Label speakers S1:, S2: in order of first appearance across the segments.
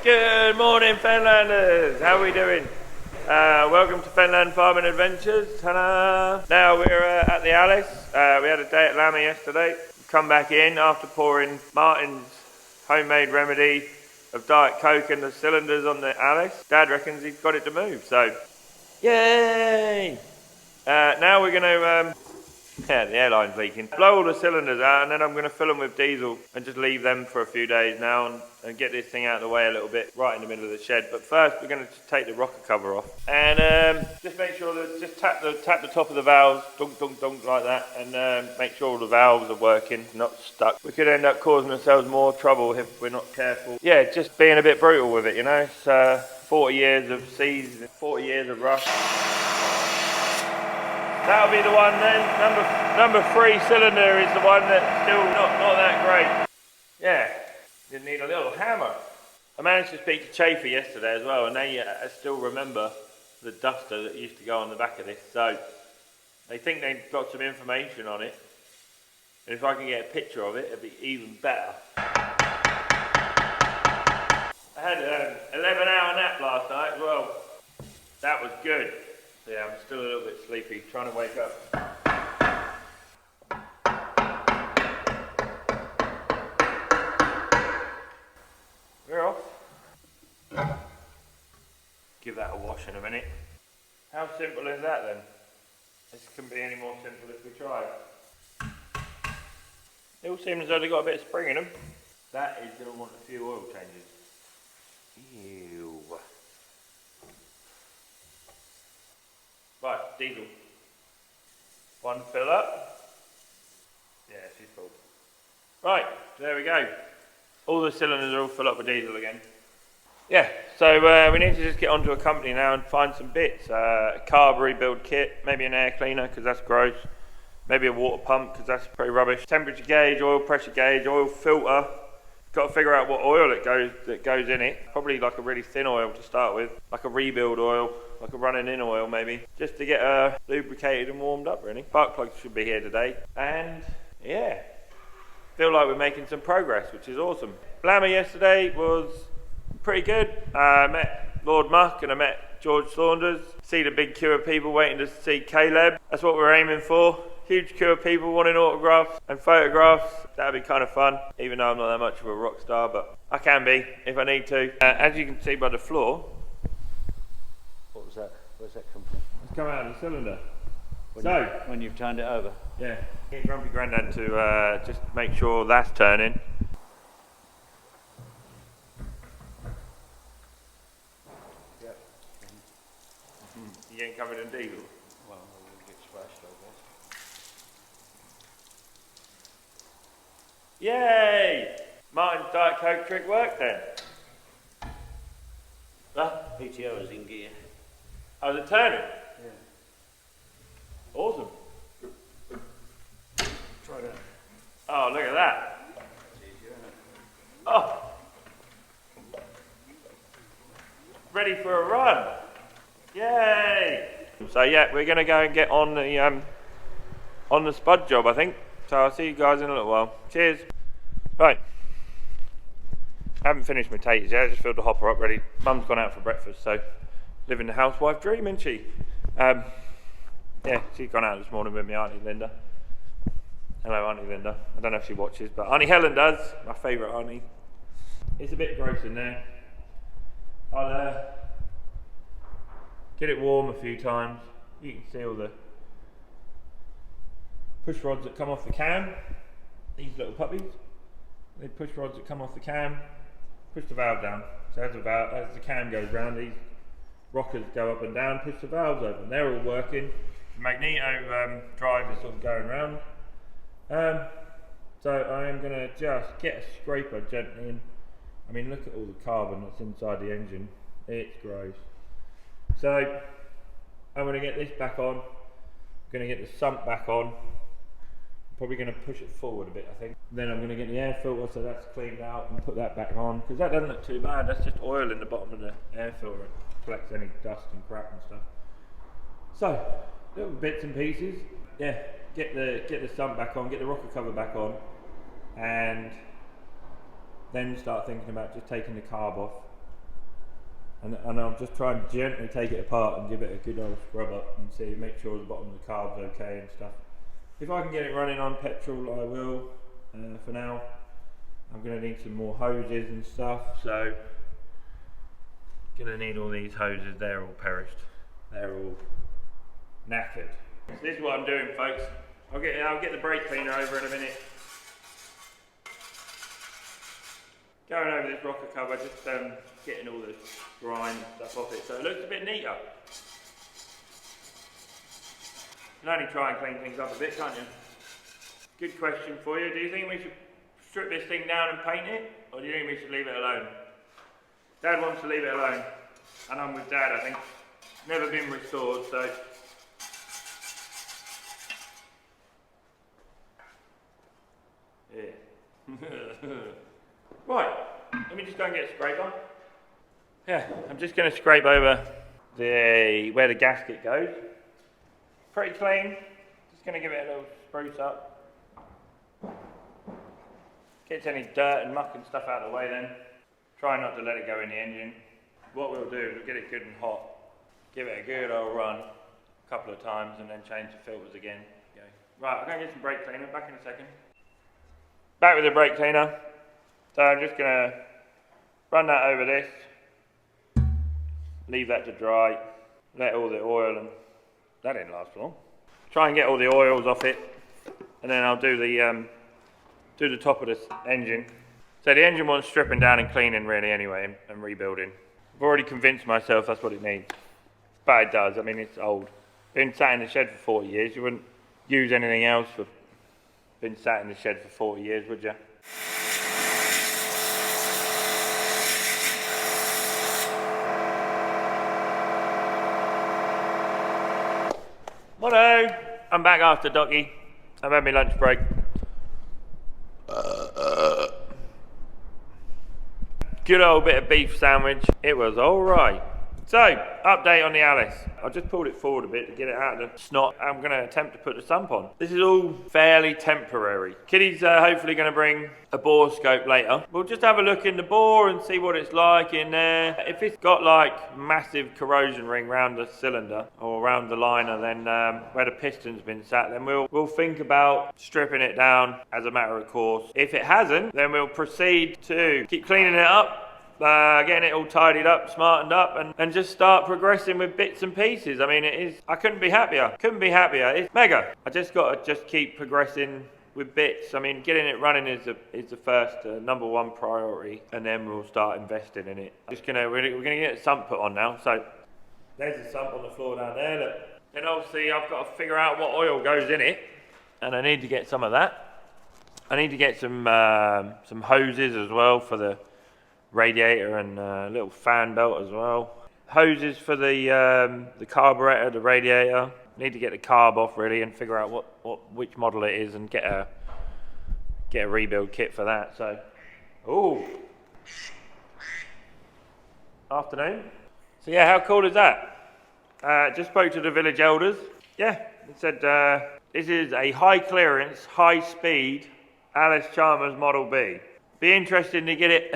S1: Good morning, Fenlanders. How are we doing? Welcome to Fenland Farming Adventures. Ta-da! Now we're at the Allis. We had a day at Lammer yesterday. Come back in after pouring Martin's homemade remedy of Diet Coke in the cylinders on the Allis. Dad reckons he's got it to move, so yay! Now we're going to the airline's leaking. Blow all the cylinders out and then I'm going to fill them with diesel and just leave them for a few days now and get this thing out of the way a little bit, right in the middle of the shed. But first we're going to just take the rocker cover off and just make sure that just tap the top of the valves, dunk dunk dunk like that, and make sure all the valves are working, not stuck. We could end up causing ourselves more trouble if we're not careful. Yeah, just being a bit brutal with it, you know. It's 40 years of seas, 40 years of rust. That'll be the one then. Number 3 cylinder is the one that's still not that great. Yeah, you need a little hammer. I managed to speak to Chafer yesterday as well, and they still remember the duster that used to go on the back of this. So they think they've got some information on it. And if I can get a picture of it, it'd be even better. I had an 11-hour nap last night as well. That was good. Yeah, I'm still a little bit sleepy, trying to wake up. We're off. Give that a wash in a minute. How simple is that then? This couldn't be any more simple if we tried. It all seems as though they've got a bit of spring in them. That is going to want a few oil changes. Ew. Right, diesel. One fill up. Yeah, she's full. Right, there we go. All the cylinders are all full up with diesel again. Yeah, so we need to just get onto a company now and find some bits. A carb rebuild kit, maybe an air cleaner because that's gross. Maybe a water pump because that's pretty rubbish. Temperature gauge, oil pressure gauge, oil filter. Got to figure out what oil that goes in it. Probably like a really thin oil to start with, like a rebuild oil, like a running in oil maybe, just to get lubricated and warmed up really. Spark plugs should be here today, and yeah, feel like we're making some progress, which is awesome. Lammer yesterday was pretty good. I met Lord Muck and I met George Saunders. See the big queue of people waiting to see Caleb. That's what we're aiming for. Huge queue of people wanting autographs and photographs. That'd be kind of fun, even though I'm not that much of a rock star, but I can be if I need to. As you can see by the floor.
S2: What was that? Where's that come from?
S1: It's come out of the cylinder.
S2: When you've turned it over?
S1: Yeah. Get Grumpy Grandad to just make sure that's turning.
S2: Yep.
S1: You getting covered in diesel?
S2: Well, we'll get splashed, I guess.
S1: Yay! Martin's Diet Coke trick worked then.
S2: PTO is in gear.
S1: Oh, is it turning?
S2: Yeah.
S1: Awesome.
S2: Try that.
S1: Oh, look at that.
S2: That's easier, isn't it?
S1: Oh. Ready for a run. Yay! So yeah, we're going to go and get on the spud job, I think. So I'll see you guys in a little while. Cheers. Right. I haven't finished my taters yet. I just filled the hopper up ready. Mum's gone out for breakfast, so living the housewife dream, isn't she? Yeah, she's gone out this morning with me Auntie Linda. Hello, Auntie Linda. I don't know if she watches, but Auntie Helen does. My favourite auntie. It's a bit gross in there. I'll get it warm a few times. You can see all the push rods that come off the cam. These little puppies. They push rods that come off the cam. Push the valve down. So as the cam goes round, these rockers go up and down. Push the valves open. They're all working. The magneto drive is sort of going round. So I am going to just get a scraper gently in. I mean, look at all the carbon that's inside the engine. It's gross. So I'm going to get this back on. I'm going to get the sump back on. I'm probably going to push it forward a bit, I think. Then I'm going to get the air filter so that's cleaned out and put that back on, because that doesn't look too bad. That's just oil in the bottom of the air filter. It collects any dust and crap and stuff. So little bits and pieces. Yeah, get the sump back on, get the rocker cover back on, and then start thinking about just taking the carb off And I'll just try and gently take it apart and give it a good old scrub up and see, make sure the bottom of the carb's okay and stuff. If I can get it running on petrol, I will. For now, I'm going to need some more hoses and stuff, so going to need all these hoses. They're all perished, they're all knackered. So this is what I'm doing, folks. I'll get the brake cleaner over in a minute. Going over this rocker cover, just getting all the grime and stuff off it, so it looks a bit neater. You can only try and clean things up a bit, can't you? Good question for you. Do you think we should strip this thing down and paint it, or do you think we should leave it alone? Dad wants to leave it alone, and I'm with Dad, I think. Never been restored, so. Yeah. Right, let me just go and get a scrape on. Yeah, I'm just going to scrape over where the gasket goes. Pretty clean. Just going to give it a little spruce up. Gets any dirt and muck and stuff out of the way then. Try not to let it go in the engine. What we'll do is we'll get it good and hot. Give it a good old run a couple of times and then change the filters again. Right, I'm going to get some brake cleaner, back in a second. Back with the brake cleaner. So I'm just going to run that over this, leave that to dry, let all the oil, and that didn't last long. Try and get all the oils off it, and then I'll do the top of this engine. So the engine wants stripping down and cleaning really anyway, and rebuilding. I've already convinced myself that's what it needs, but it does. I mean, it's old. Been sat in the shed for 40 years. You wouldn't use anything else for been sat in the shed for 40 years, would you? Hello, I'm back after Docky. I've had my lunch break. Good old bit of beef sandwich. It was alright. So, update on the Allis. I just pulled it forward a bit to get it out of the snot. I'm going to attempt to put the sump on. This is all fairly temporary. Kitty's hopefully going to bring a bore scope later. We'll just have a look in the bore and see what it's like in there. If it's got like massive corrosion ring round the cylinder or around the liner, then where the piston's been sat, then we'll think about stripping it down as a matter of course. If it hasn't, then we'll proceed to keep cleaning it up. Getting it all tidied up, smartened up, and just start progressing with bits and pieces. I mean, I couldn't be happier. It's mega. I just got to keep progressing with bits. I mean, getting it running is the first number one priority, and then we'll start investing in it. We're gonna get a sump put on now. So there's the sump on the floor down there. Look. Then obviously I've got to figure out what oil goes in it, and I need to get some of that. I need to get some hoses as well for the radiator and a little fan belt as well. Hoses for the carburetor, the radiator. Need to get the carb off really and figure out which model it is and get a rebuild kit for that. So, afternoon. So yeah, how cool is that? Just spoke to the village elders. Yeah, it said this is a high clearance, high speed Allis Chalmers Model B. Be interesting to get it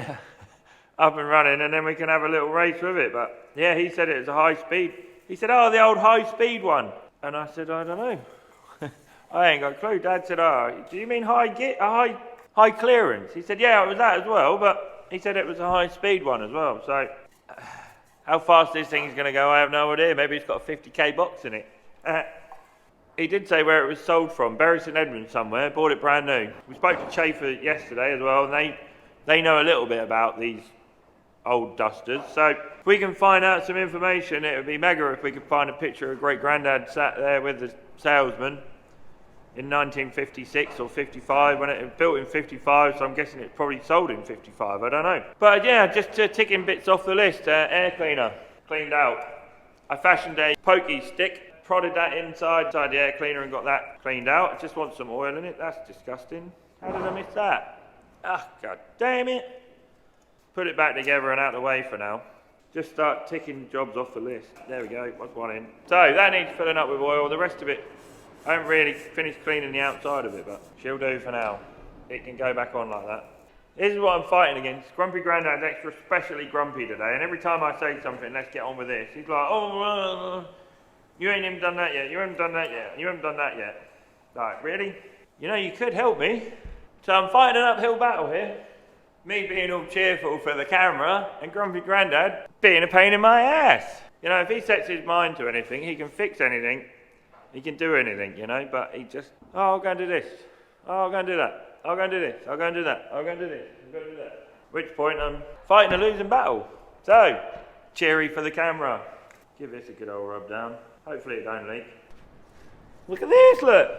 S1: up and running, and then we can have a little race with it. But yeah, he said it was a high speed. He said, oh, the old high speed one. And I said, I don't know. I ain't got a clue. Dad said, oh, do you mean high clearance? He said, yeah, it was that as well, but he said it was a high speed one as well. So how fast this thing's going to go, I have no idea. Maybe it's got a 50k box in it. He did say where it was sold from, Bury St Edmunds somewhere, bought it brand new. We spoke to Chafer yesterday as well, and they know a little bit about these old dusters. So if we can find out some information, it would be mega if we could find a picture of great granddad sat there with the salesman in 1956 or 55, when it was built in 55, so I'm guessing it's probably sold in 55, I don't know. But yeah, just ticking bits off the list. Air cleaner, cleaned out. I fashioned a pokey stick, prodded that inside the air cleaner and got that cleaned out. I just want some oil in it. That's disgusting. How did I miss that? Ah, god damn it. Put it back together and out of the way for now. Just start ticking jobs off the list. There we go, what's one in? So that needs filling up with oil. The rest of it, I haven't really finished cleaning the outside of it, but she'll do for now. It can go back on like that. This is what I'm fighting against. Grumpy Grandad's extra specially grumpy today, and every time I say something, let's get on with this, he's like, oh, you ain't even done that yet, you haven't done that yet, you haven't done that yet. Like, really? You know, you could help me. So I'm fighting an uphill battle here. Me being all cheerful for the camera, and Grumpy Grandad being a pain in my ass. You know, if he sets his mind to anything, he can fix anything, he can do anything, you know, but he just, oh, I'll go and do this, oh, I'll go and do that, I'll go and do this, I'll go and do that, I'll go and do this, I'll go and do that. At which point I'm fighting a losing battle. So, cheery for the camera. Give this a good old rub down. Hopefully it don't leak. Look at this, look!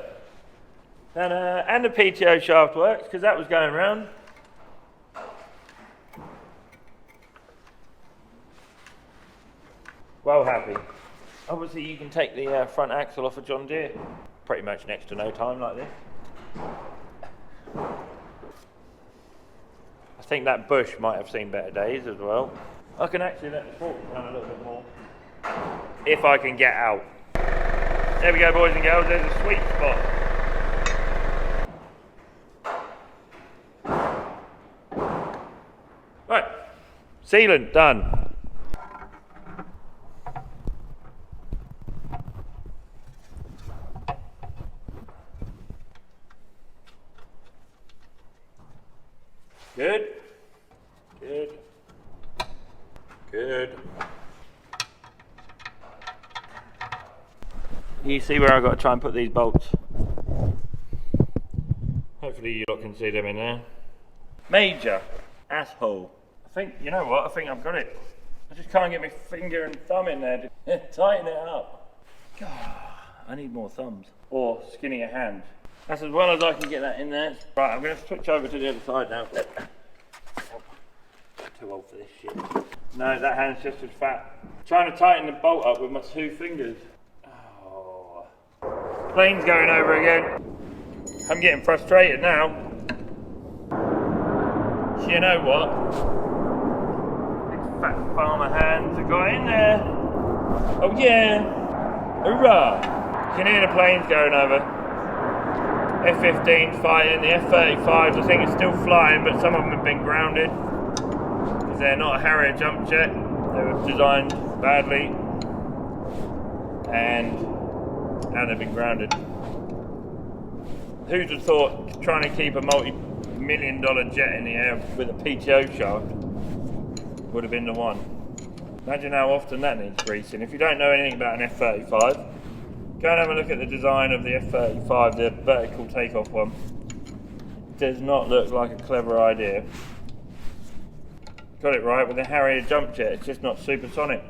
S1: And the PTO shaft works, because that was going round. Well happy. Obviously you can take the front axle off a John Deere pretty much next to no time like this. I think that bush might have seen better days as well. I can actually let the throttle down a little bit more if I can get out. There we go, boys and girls, there's a sweet spot. Right, sealant done. Good, good, good. You see where I've got to try and put these bolts? Hopefully you lot can see them in there. Major asshole. I think, you know what, I think I've got it. I just can't get my finger and thumb in there to tighten it up. God, I need more thumbs. Or skinnier hands. That's as well as I can get that in there. Right, I'm going to switch over to the other side now. Too old for this shit. No, that hand's just as fat. Trying to tighten the bolt up with my 2 fingers. Oh. Plane's going over again. I'm getting frustrated now. So you know what? Big fat farmer hands have got in there. Oh yeah. Hoorah. You can hear the planes going over. F-15's fighting, the F-35s I think is still flying, but some of them have been grounded because they're not a Harrier jump jet. They were designed badly and they've been grounded. Who'd have thought trying to keep a multi-million-dollar jet in the air with a PTO shaft would have been the one. Imagine how often that needs greasing. If you don't know anything about an F-35, go and have a look at the design of the F-35, the vertical takeoff one. It does not look like a clever idea. Got it right with the Harrier jump jet, it's just not supersonic.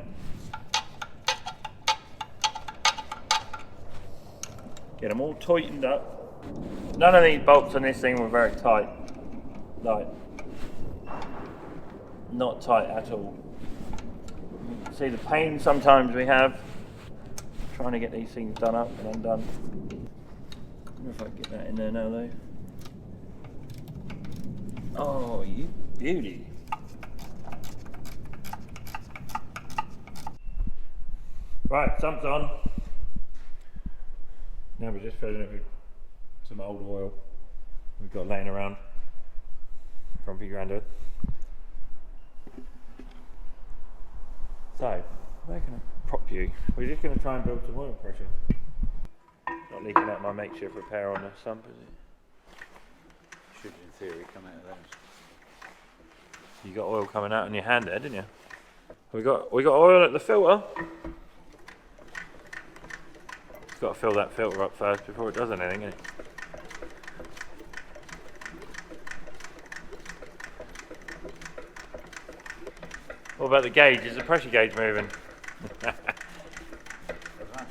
S1: Get them all tightened up. None of these bolts on this thing were very tight. Like, not tight at all. See the pain sometimes we have trying to get these things done up and undone. I wonder if I can get that in there now though. Oh, you beauty. Right, sump's on. Now we're just filling it with some old oil we've got laying around. Grumpy Grandad. So, where can I prop you? We're just going to try and build some oil pressure. Not leaking out my makeshift repair on the sump, is it?
S2: Should in theory come out of those.
S1: You got oil coming out in your hand there, didn't you? We got oil at the filter. Got to fill that filter up first before it does anything, innit? What about the gauge? Is the pressure gauge moving?
S2: Stop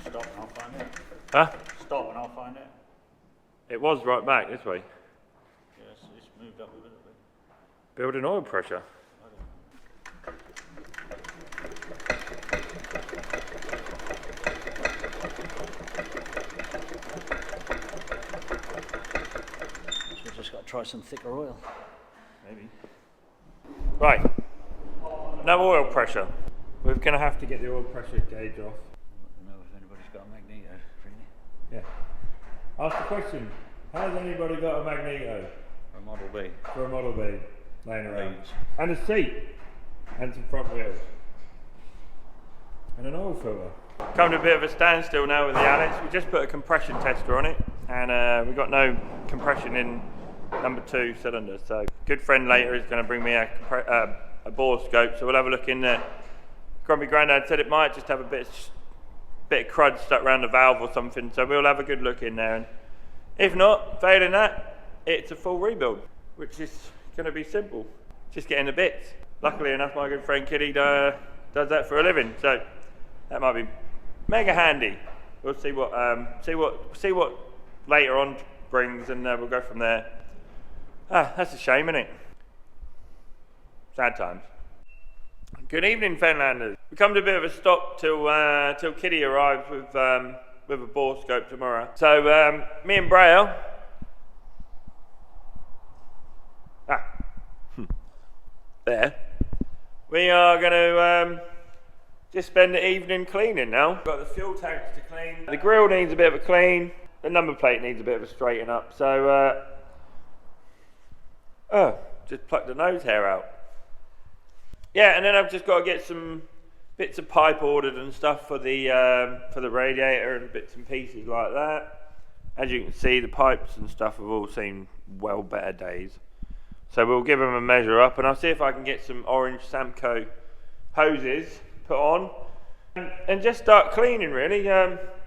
S2: and I'll find it.
S1: Huh?
S2: Stop and I'll find it.
S1: It was right back this way.
S2: Yes, it's moved up a little bit.
S1: Building oil pressure.
S2: So just got to try some thicker oil.
S1: Maybe. Right. No oil pressure. We're going to have to get the oil pressure gauge off.
S2: I don't know if anybody's got a magneto, really.
S1: Yeah. Ask the question. Has anybody got a magneto?
S2: Or a Model B.
S1: For a Model B? laying around.
S2: Loads.
S1: And a seat. And some front wheels. And an oil filler. Come to a bit of a standstill now with the Allis. We just put a compression tester on it, and we've got no compression in number 2 cylinder. So, good friend later is going to bring me a bore scope, so we'll have a look in there. Grumpy Grandad said it might just have a bit of crud stuck around the valve or something, so we'll have a good look in there. And if not, failing that, it's a full rebuild, which is going to be simple. Just getting the bits. Luckily enough, my good friend Kitty does that for a living, so that might be mega handy. We'll see what later on brings, and we'll go from there. That's a shame, isn't it? Sad times. Good evening, Fenlanders. We come to a bit of a stop till Kitty arrives with a bore scope tomorrow. So me and Braille. There. We are going to just spend the evening cleaning now. We've got the fuel tanks to clean. The grill needs a bit of a clean. The number plate needs a bit of a straighten up. So just pluck the nose hair out. Yeah, and then I've just got to get some bits of pipe ordered and stuff for the radiator and bits and pieces like that. As you can see, the pipes and stuff have all seen well better days. So we'll give them a measure up, and I'll see if I can get some orange Samco hoses put on and just start cleaning really.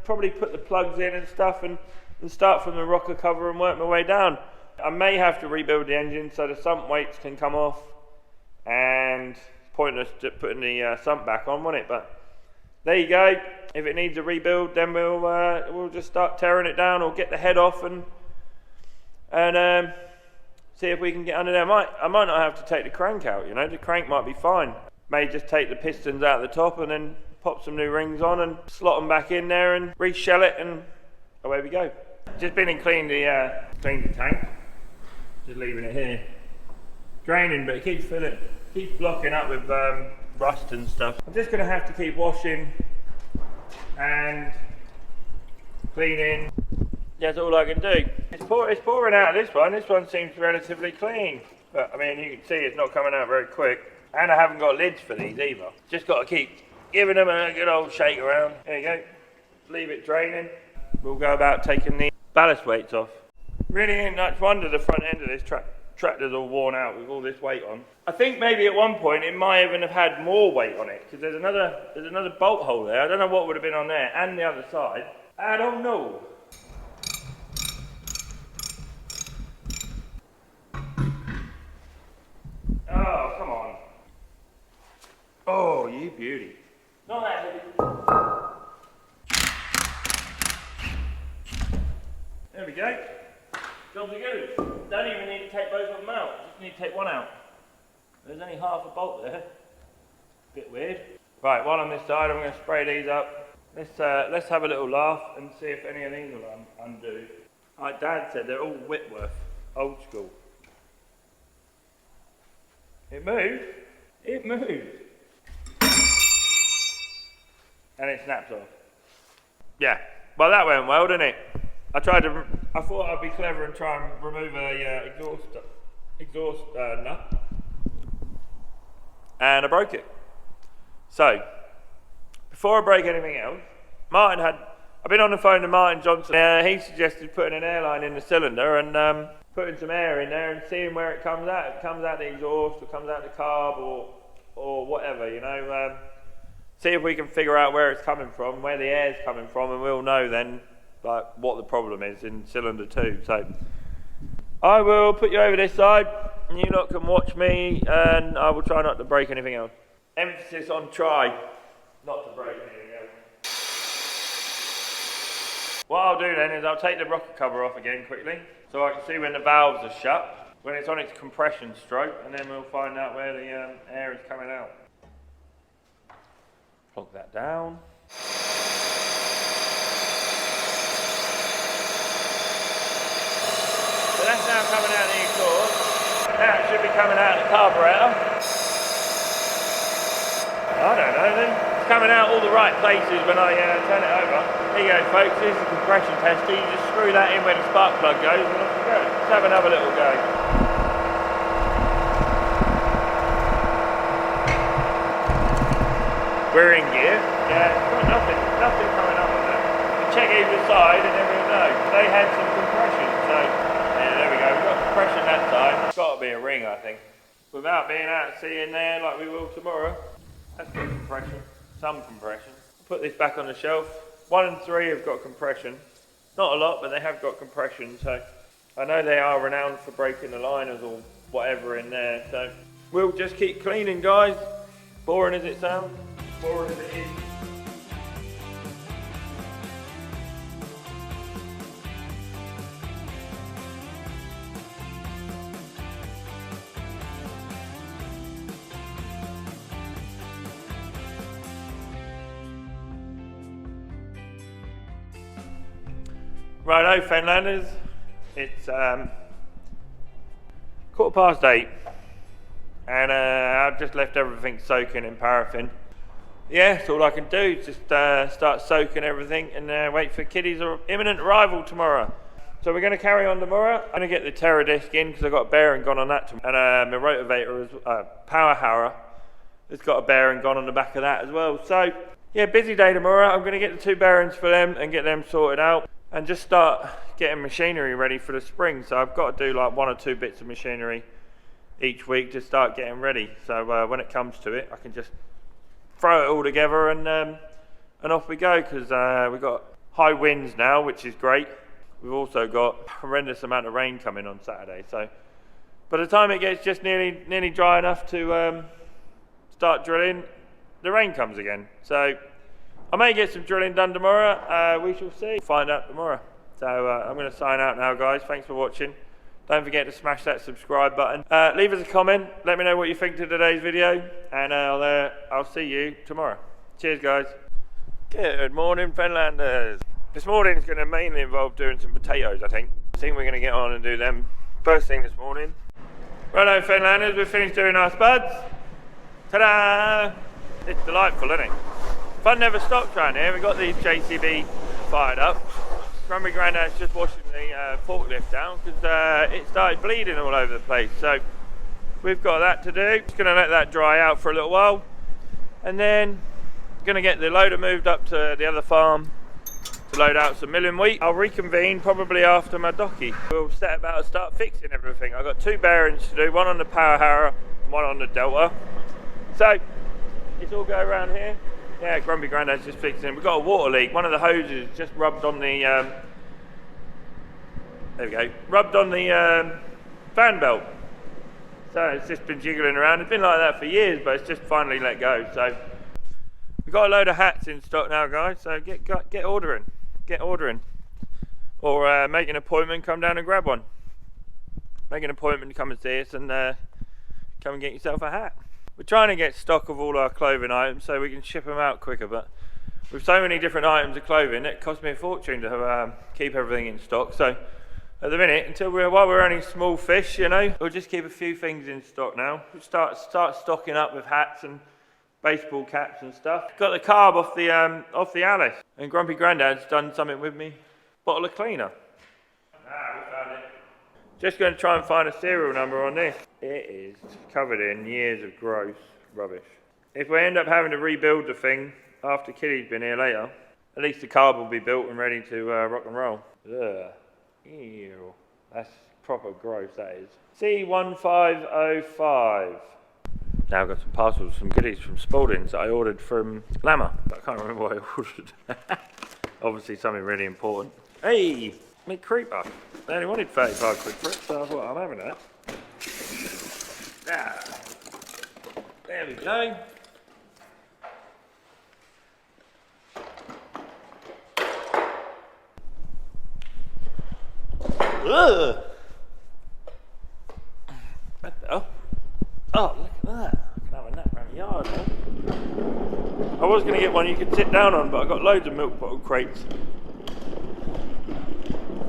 S1: Probably put the plugs in and stuff and start from the rocker cover and work my way down. I may have to rebuild the engine so the sump weights can come off, and it's pointless to putting the sump back on, won't it? But there you go. If it needs a rebuild, then we'll just start tearing it down or get the head off and see if we can get under there. I might not have to take the crank out, you know. The crank might be fine. May just take the pistons out the top and then pop some new rings on and slot them back in there and reshell it, and away we go. Just been and cleaned the tank. Just leaving it here. Draining, but it keeps blocking up with rust and stuff. I'm just going to have to keep washing and cleaning. That's all I can do. It's pouring out of this one. This one seems relatively clean. But I mean, you can see it's not coming out very quick. And I haven't got lids for these either. Just got to keep giving them a good old shake around. There you go. Leave it draining. We'll go about taking the ballast weights off. Really ain't much wonder the front end of this tractor's all worn out with all this weight on. I think maybe at one point it might even have had more weight on it, because there's another bolt hole there. I don't know what would have been on there, and the other side. I don't know. Oh, come on. Oh, you beauty. Not that heavy. There we go. Jobs are good. Don't even need to take both of them out. Just need to take one out. There's only half a bolt there. Bit weird. Right, while on this side, I'm going to spray these up. Let's have a little laugh and see if any of these will undo. Like Dad said, they're all Whitworth, old school. It moved. It moved. And it snaps off. Yeah. Well, that went well, didn't it? I thought I'd be clever and try and remove a exhaust nut. And I broke it. So, before I break anything else, I've been on the phone to Martin Johnson. He suggested putting an airline in the cylinder and putting some air in there and seeing where it comes out. If it comes out the exhaust or comes out the carb or whatever, you know. See if we can figure out where it's coming from, where the air's coming from, and we'll know then like what the problem is in cylinder 2. So I will put you over this side and you lot can watch me, and I will try not to break anything else. Emphasis on try not to break anything else. What I'll do then is I'll take the rocker cover off again quickly so I can see when the valves are shut, when it's on its compression stroke, and then we'll find out where the air is coming out. Plug that down. So that's now coming out of the exhaust. Now it should be coming out of the carburetor. I don't know then. It's coming out all the right places when I turn it over. Here you go folks, this is the compression tester. You just screw that in where the spark plug goes and off you go. Let's have another little go. we're in gear. Yeah, it's got nothing coming up on that. You check either side and everything, no. They had some compression, so yeah, there we go. We've got compression that side. It's got to be a ring, I think. Without being out at sea in there like we will tomorrow. That's got compression, some compression. Put this back on the shelf. 1 and 3 have got compression. Not a lot, but they have got compression, so I know they are renowned for breaking the liners or whatever in there, so we'll just keep cleaning, guys. Boring as it sounds, boring as it is. Righto, Fenlanders, it's 8:15 and I've just left everything soaking in paraffin. Yeah, that's all I can do, just start soaking everything and wait for Kitty's imminent arrival tomorrow. So we're going to carry on tomorrow. I'm going to get the Terra disc in because I've got a bearing gone on that tomorrow. And my rotavator, power harrow, has got a bearing gone on the back of that as well. So yeah, busy day tomorrow. I'm going to get the 2 bearings for them and get them sorted out. And just start getting machinery ready for the spring. So I've got to do like 1 or 2 bits of machinery each week to start getting ready. So when it comes to it, I can just throw it all together and off we go. Because we've got high winds now, which is great. We've also got a horrendous amount of rain coming on Saturday. So by the time it gets just nearly dry enough to start drilling, the rain comes again. So I may get some drilling done tomorrow, we shall see. Find out tomorrow. So I'm going to sign out now, guys. Thanks for watching. Don't forget to smash that subscribe button. Leave us a comment. Let me know what you think of today's video. And I'll see you tomorrow. Cheers, guys. Good morning, Fenlanders. This morning is going to mainly involve doing some potatoes, I think. I think we're going to get on and do them first thing this morning. Righto, Fenlanders. We've finished doing our spuds. Ta-da! It's delightful, isn't it? Fun never stops around here. We've got these JCB fired up. Grumpy Grandad's just washing the forklift down because it started bleeding all over the place. So we've got that to do. Just going to let that dry out for a little while. And then going to get the loader moved up to the other farm to load out some milling wheat. I'll reconvene probably after my docky. We'll set about to start fixing everything. I've got 2 bearings to do, 1 on the power harrow and 1 on the delta. So it's all go around here. Yeah, Grumpy Grandad's just fixing. We've got a water leak. One of the hoses just rubbed on the there we go. Rubbed on the fan belt. So it's just been jiggling around. It's been like that for years, but it's just finally let go. So we've got a load of hats in stock now, guys. So get ordering. Get ordering. Or make an appointment, come down and grab one. Make an appointment to come and see us and come and get yourself a hat. We're trying to get stock of all our clothing items so we can ship them out quicker, but with so many different items of clothing, it costs me a fortune to keep everything in stock. So at the minute, while we're only small fish, you know, we'll just keep a few things in stock now. We'll start stocking up with hats and baseball caps and stuff. Got the carb off the Allis, and Grumpy Grandad's done something with me. Bottle of cleaner. We found it. Just going to try and find a serial number on this. It is covered in years of gross rubbish. If we end up having to rebuild the thing after Kitty's been here later, at least the carb will be built and ready to rock and roll. Ugh. Ew. That's proper gross, that is. C1505. Now I've got some parcels, some goodies from Spalding's that I ordered from Lama. I can't remember what I ordered. Obviously something really important. Hey, meat creeper. They only wanted 35 quid for it, so I thought I'm having that. Ah, there we go. Ugh. What the hell? Oh, look at that. I can have a nap around the yard now. I was going to get one you could sit down on, but I've got loads of milk bottle crates.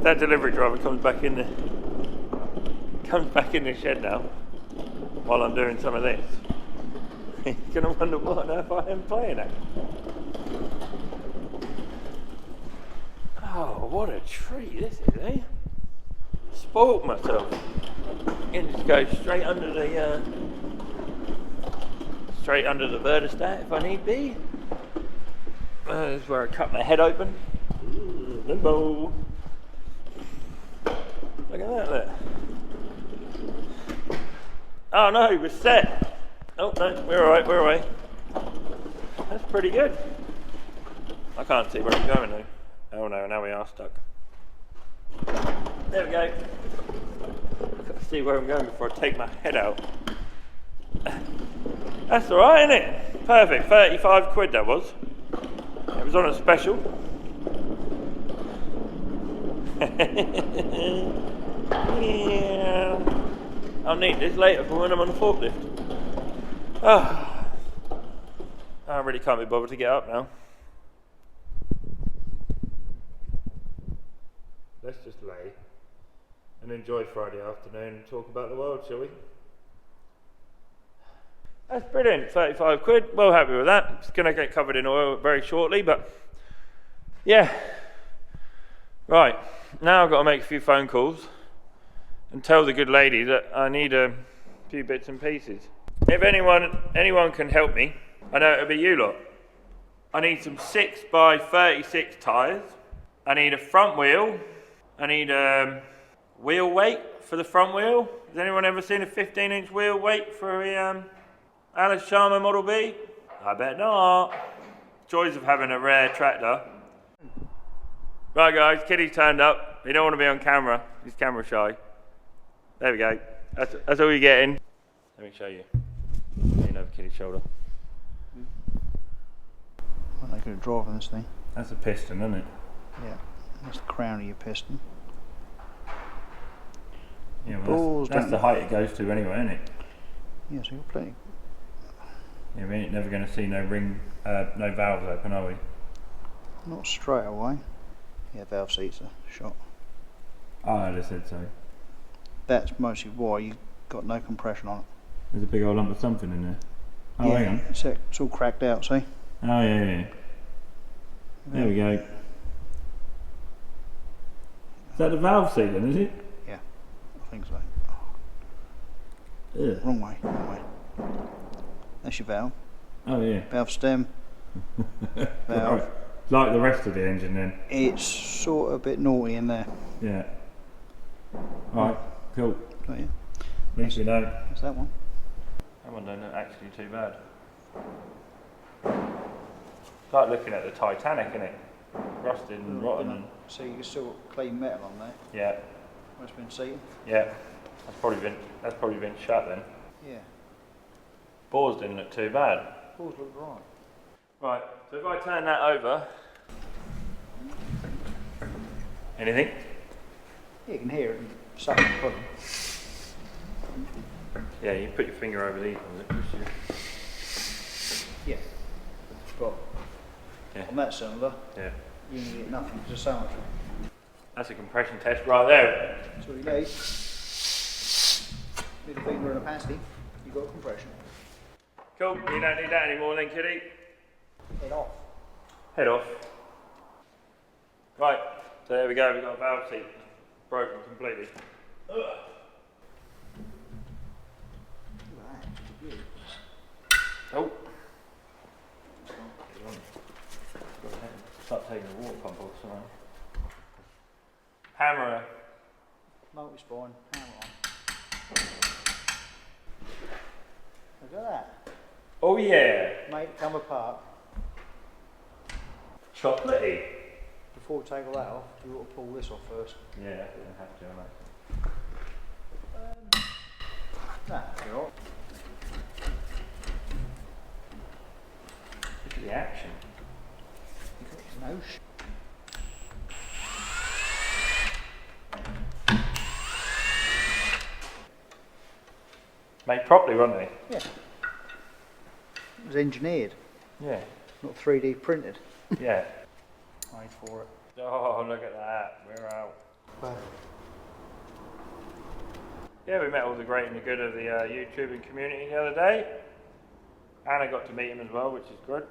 S1: That delivery driver comes back in the shed now while I'm doing some of this. He's going to wonder what on earth I am playing at. Oh, what a treat this is, eh? Spoilt myself. And just go straight under the straight under the Verdestat if I need be. This is where I cut my head open. Limbo. Look at that, look. Oh no, we're set. Oh no, we're alright, we're away. That's pretty good. I can't see where I'm going though. Oh no, now we are stuck. There we go. Gotta see where I'm going before I take my head out. That's alright, isn't it? Perfect, 35 quid that was. It was on a special. Yeah. I'll need this later for when I'm on the forklift. Oh. I really can't be bothered to get up now. Let's just lay and enjoy Friday afternoon and talk about the world, shall we? That's brilliant, 35 quid, well happy with that. It's going to get covered in oil very shortly, but yeah. Right, now I've got to make a few phone calls and tell the good lady that I need a few bits and pieces. If anyone can help me, I know it'll be you lot. I need some 6x36 tyres. I need a front wheel. I need wheel weight for the front wheel. Has anyone ever seen a 15-inch wheel weight for a Allis Chalmers Model B? I bet not. Joys of having a rare tractor. Right guys, Kitty's turned up. He don't want to be on camera. He's camera shy. There we go. That's all you're getting. Let me show you. Lean over Kitty's shoulder.
S3: Well, they could have driven this thing.
S1: That's a piston, isn't it?
S3: Yeah, that's the crown of your piston.
S1: Yeah, well that's the height it goes to anyway, isn't it?
S3: Yeah, so you've got plenty.
S1: Yeah, we ain't never going to see no no valves open, are we?
S3: Not straight away. Yeah, valve seats are shot.
S1: Oh, I just said so.
S3: That's mostly why you've got no compression on it.
S1: There's a big old lump of something in there. Oh,
S3: yeah,
S1: hang on.
S3: it's all cracked out, see?
S1: Oh, yeah. There we go. Is that the valve sealing, is it?
S3: Yeah, I think so.
S1: Ugh.
S3: Wrong way. That's your valve.
S1: Oh, yeah.
S3: Valve stem. Valve.
S1: Right. Like the rest of the engine then?
S3: It's sort of a bit naughty in there.
S1: Yeah. Alright, cool.
S3: Oh, yeah.
S1: At least we know.
S3: That's that one.
S1: That one don't look actually too bad. It's like looking at the Titanic, isn't it? Rusted and rotten. And
S3: so you can still got clean metal on there.
S1: yeah.
S3: Where it's been seated.
S1: Yeah. That's probably been shut then.
S3: Yeah.
S1: Bores didn't look too bad.
S3: Balls look right.
S1: Right, so if I turn that over. Anything?
S3: Yeah, you can hear it and suck it from.
S1: Yeah, you put your finger over these ones, push you.
S3: Yeah. But
S1: Yeah.
S3: on that cylinder,
S1: Yeah.
S3: you can get nothing, just so much.
S1: That's a compression test right there.
S3: That's what you need. With a finger and a pasty, you've got compression.
S1: Cool, you don't need that anymore then, Kitty.
S3: Head off.
S1: Head off. Right, so there we go, we've got a valve seat. Broken completely. Ugh. Oh. Start taking the water pump off somewhere. Hammer.
S3: Multi-spine, hammer on. Look at that.
S1: Oh yeah.
S3: Make it come apart.
S1: Chocolatey.
S3: Before we take all that off, you've got to pull this off first.
S1: Yeah, I have to, don't
S3: That'll be alright.
S1: Look at the action.
S3: No
S1: Made properly, weren't they?
S3: Yeah. It was engineered,
S1: Yeah.
S3: not 3D printed.
S1: Yeah.
S3: Made for it.
S1: Oh, look at that. We're out.
S3: Wow.
S1: Yeah, we met all the great and the good of the YouTubing community the other day. And I got to meet him as well, which is good.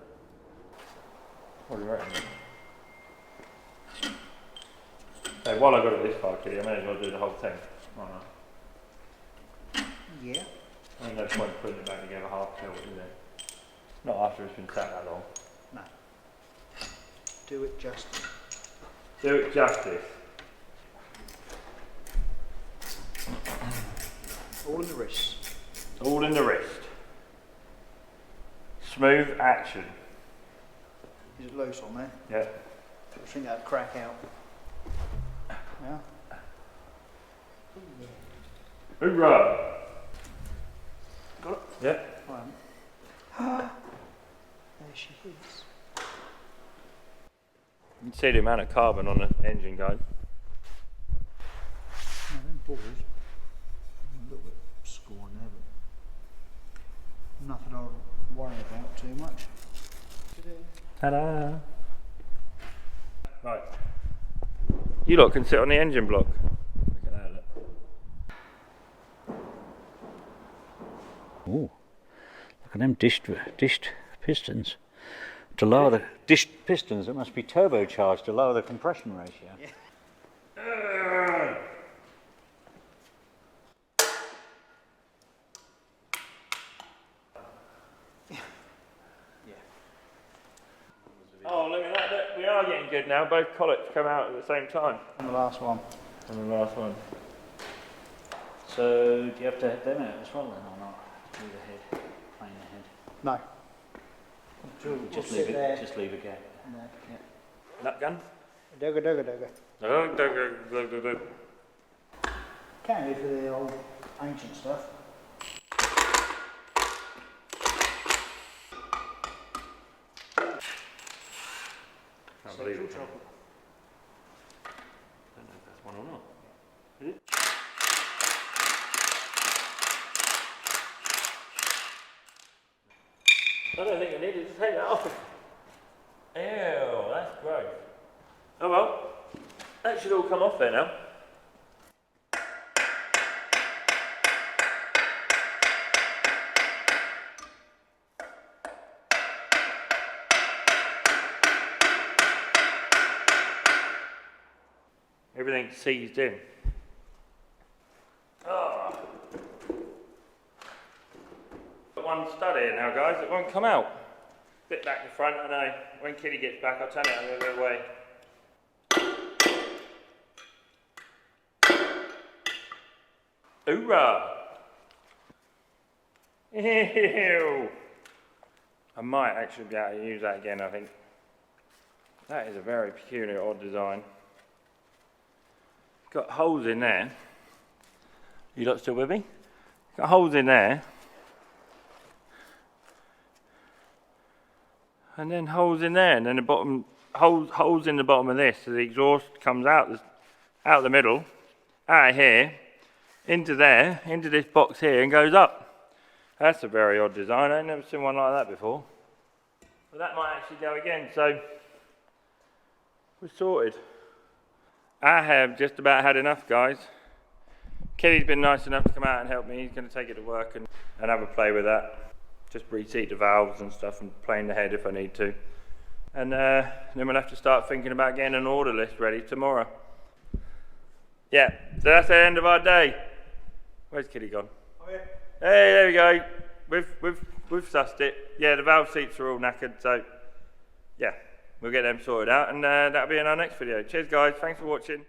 S1: What do you reckon? Hey, while I got it this far, Kitty, I may as well do the whole thing. Why not?
S3: Yeah.
S1: There's no point putting it back together half tilt, is there? Not after it's been sat that long.
S3: No. Do it justice.
S1: Do it justice.
S3: All in the wrist.
S1: All in the wrist. Smooth action.
S3: Is it loose on there?
S1: Yeah.
S3: I think that'd crack out. Yeah.
S1: Hoorah!
S3: Got it?
S1: Yeah.
S3: I haven't. There she is.
S1: You can see the amount of carbon on the engine, guys.
S3: No, them balls. A little bit scorn there, but nothing I'll worry about too much.
S1: Ta-da! Right. You lot can sit on the engine block. Look at that, look.
S2: Ooh, look at them dished pistons. To lower the dished pistons, it must be turbocharged to lower the compression ratio.
S3: Yeah.
S1: Oh, look at that. Look, we are getting good now. Both collets come out at the same time.
S3: And the last one.
S1: And the last one.
S2: So, do you have to head them out as well then, or not? Do the head, plane the head?
S3: No.
S2: Just
S3: We'll
S2: leave
S3: sit
S2: it.
S3: there.
S2: Just leave a gap.
S3: No.
S2: Yeah.
S1: Nut gun?
S3: Dugga, dugga, dugga.
S1: Can't
S3: Can do for the old ancient stuff.
S1: believe it.
S3: Central chocolate.
S1: Don't know if that's one or not. Is it? I don't think I needed to take that off. Ew, that's gross. Oh well, that should all come off there now. Everything's seized in. Oh. Got one stud here now, guys, it won't come out. Bit back to front, I know. When Kitty gets back, I'll turn it a little bit away. Hoorah! Ew! I might actually be able to use that again, I think. That is a very peculiar, odd design. Got holes in there. You lot still with me? Got holes in there. And then holes in there, and then the bottom holes in the bottom of this, so the exhaust comes out the middle, out of here, into there, into this box here, and goes up. That's a very odd design. I've never seen one like that before. But that might actually go again. So we're sorted. I have just about had enough, guys. Kitty's been nice enough to come out and help me. He's going to take it to work and have a play with that. Just reseat the valves and stuff and plane the head if I need to. And then we'll have to start thinking about getting an order list ready tomorrow. Yeah, so that's the end of our day. Where's Kitty gone?
S3: Oh, yeah.
S1: Hey, there we go. We've sussed it. Yeah, the valve seats are all knackered, so yeah, we'll get them sorted out, and that'll be in our next video. Cheers, guys. Thanks for watching.